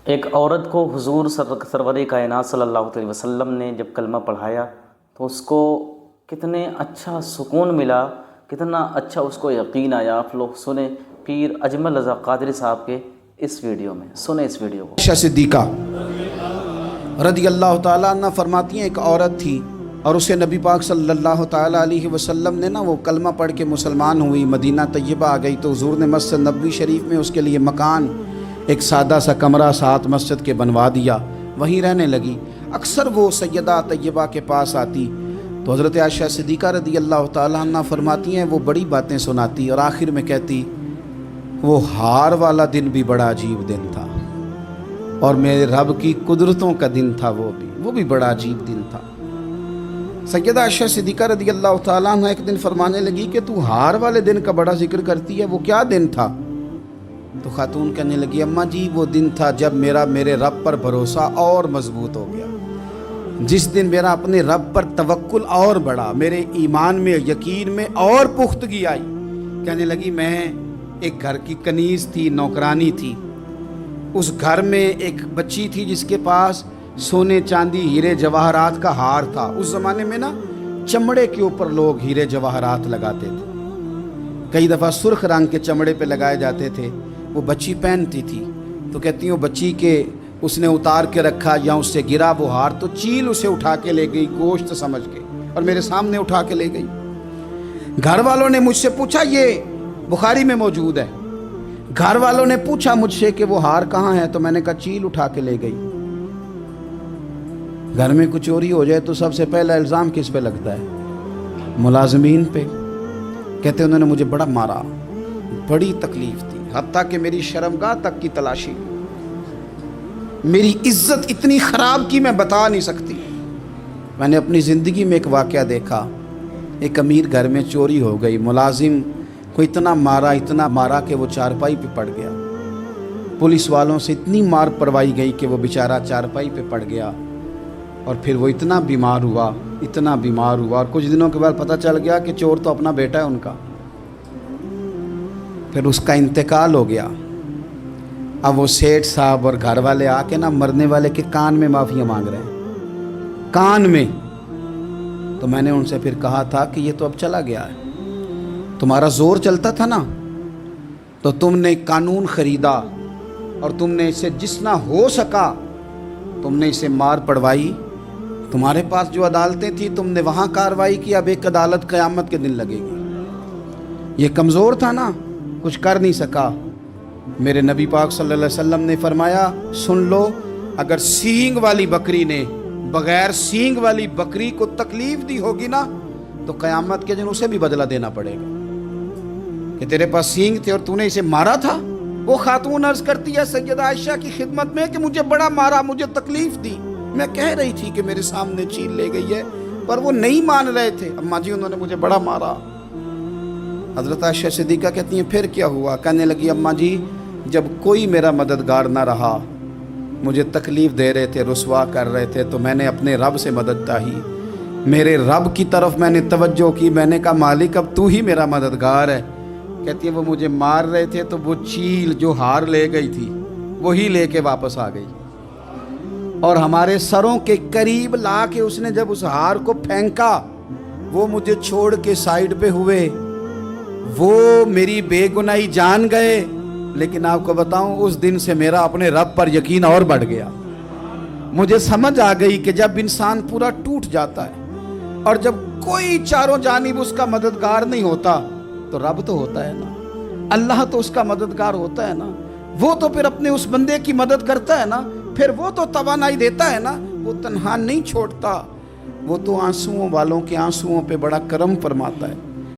ایک عورت کو حضور سرور کائنات صلی اللہ علیہ وسلم نے جب کلمہ پڑھایا تو اس کو کتنے اچھا سکون ملا، کتنا اچھا اس کو یقین آیا۔ آپ لوگ سنیں پیر اجمل رضا قادری صاحب کے اس ویڈیو میں، سنیں اس ویڈیو کو۔ عائشہ صدیقہ رضی اللہ تعالیٰ عنہ فرماتی ہیں ایک عورت تھی اور اسے نبی پاک صلی اللہ تعالیٰ علیہ وسلم نے وہ کلمہ پڑھ کے مسلمان ہوئی، مدینہ طیبہ آ گئی تو حضور نے مسجد نبوی شریف میں اس کے لیے مکان، ایک سادہ سا کمرہ ساتھ مسجد کے بنوا دیا، وہیں رہنے لگی۔ اکثر وہ سیدہ طیبہ کے پاس آتی تو حضرت عائشہ صدیقہ رضی اللہ تعالیٰ عنہ فرماتی ہیں وہ بڑی باتیں سناتی اور آخر میں کہتی وہ ہار والا دن بھی بڑا عجیب دن تھا اور میرے رب کی قدرتوں کا دن تھا، وہ بھی بڑا عجیب دن تھا۔ سیدہ عائشہ صدیقہ رضی اللہ تعالیٰ عنہ ایک دن فرمانے لگی کہ تو ہار والے دن کا بڑا ذکر کرتی ہے، وہ کیا دن تھا؟ تو خاتون کہنے لگی اماں جی وہ دن تھا جب میرے رب پر بھروسہ اور مضبوط ہو گیا، جس دن میرا اپنے رب پر توکل اور بڑھا، میرے ایمان میں یقین میں اور پختگی آئی۔ کہنے لگی میں ایک گھر کی کنیز تھی، نوکرانی تھی، اس گھر میں ایک بچی تھی جس کے پاس سونے چاندی ہیرے جواہرات کا ہار تھا۔ اس زمانے میں چمڑے کے اوپر لوگ ہیرے جواہرات لگاتے تھے، کئی دفعہ سرخ رنگ کے چمڑے پہ لگائے جاتے تھے، وہ بچی پہنتی تھی تو کہتی ہوں بچی کے اس نے اتار کے رکھا یا اس سے گرا وہ ہار تو چیل اسے اٹھا کے لے گئی گوشت سمجھ کے اور میرے سامنے اٹھا کے لے گئی۔ گھر والوں نے مجھ سے پوچھا، یہ بخاری میں موجود ہے، گھر والوں نے پوچھا مجھ سے کہ وہ ہار کہاں ہے تو میں نے کہا چیل اٹھا کے لے گئی۔ گھر میں کچھ چوری ہو جائے تو سب سے پہلا الزام کس پہ لگتا ہے؟ ملازمین پہ۔ کہتے انہوں نے مجھے بڑا مارا، بڑی تکلیف تھی، حتیٰ کہ میری شرمگاہ تک کی تلاشی، میری عزت اتنی خراب کی میں بتا نہیں سکتی۔ میں نے اپنی زندگی میں ایک واقعہ دیکھا، ایک امیر گھر میں چوری ہو گئی، ملازم کو اتنا مارا کہ وہ چارپائی پہ پڑ گیا، پولیس والوں سے اتنی مار پروائی گئی کہ وہ بیچارہ چارپائی پہ پڑ گیا اور پھر وہ اتنا بیمار ہوا اور کچھ دنوں کے بعد پتہ چل گیا کہ چور تو اپنا بیٹا ہے ان کا، پھر اس کا انتقال ہو گیا۔ اب وہ سیٹھ صاحب اور گھر والے آ کے مرنے والے کے کان میں معافیاں مانگ رہے ہیں، کان میں۔ تو میں نے ان سے پھر کہا تھا کہ یہ تو اب چلا گیا ہے، تمہارا زور چلتا تھا نا تو تم نے قانون خریدا اور تم نے اسے جتنا ہو سکا تم نے اسے مار پڑوائی، تمہارے پاس جو عدالتیں تھیں تم نے وہاں کارروائی کی، اب ایک عدالت قیامت کے دن لگے گی۔ یہ کمزور تھا نا، کچھ کر نہیں سکا۔ میرے نبی پاک صلی اللہ علیہ وسلم نے فرمایا سن لو، اگر سینگ والی بکری نے بغیر سینگ والی بکری کو تکلیف دی ہوگی نا تو قیامت کے دن اسے بھی بدلہ دینا پڑے گا کہ تیرے پاس سینگ تھے اور تو نے اسے مارا تھا۔ وہ خاتون عرض کرتی ہے سیدہ عائشہ کی خدمت میں کہ مجھے بڑا مارا، مجھے تکلیف دی، میں کہہ رہی تھی کہ میرے سامنے چیل لے گئی ہے پر وہ نہیں مان رہے تھے، اماں جی انہوں نے مجھے بڑا مارا۔ حضرت عائشہ صدیقہ کہتی ہیں پھر کیا ہوا؟ کہنے لگی اماں جی جب کوئی میرا مددگار نہ رہا، مجھے تکلیف دے رہے تھے، رسوا کر رہے تھے، تو میں نے اپنے رب سے مدد چاہی، میرے رب کی طرف میں نے توجہ کی، میں نے کہا مالک اب تو ہی میرا مددگار ہے۔ کہتی ہے وہ مجھے مار رہے تھے تو وہ چیل جو ہار لے گئی تھی وہی لے کے واپس آ گئی اور ہمارے سروں کے قریب لا کے اس نے جب اس ہار کو پھینکا وہ مجھے چھوڑ کے سائیڈ پہ ہوئے، وہ میری بے گناہی جان گئے، لیکن آپ کو بتاؤں اس دن سے میرا اپنے رب پر یقین اور بڑھ گیا۔ مجھے سمجھ آ گئی کہ جب انسان پورا ٹوٹ جاتا ہے اور جب کوئی چاروں جانب اس کا مددگار نہیں ہوتا تو رب تو ہوتا ہے نا، اللہ تو اس کا مددگار ہوتا ہے نا، وہ تو پھر اپنے اس بندے کی مدد کرتا ہے نا، پھر وہ تو توانائی دیتا ہے نا، وہ تنہا نہیں چھوڑتا، وہ تو آنسوؤں والوں کے آنسوؤں پہ بڑا کرم فرماتا ہے۔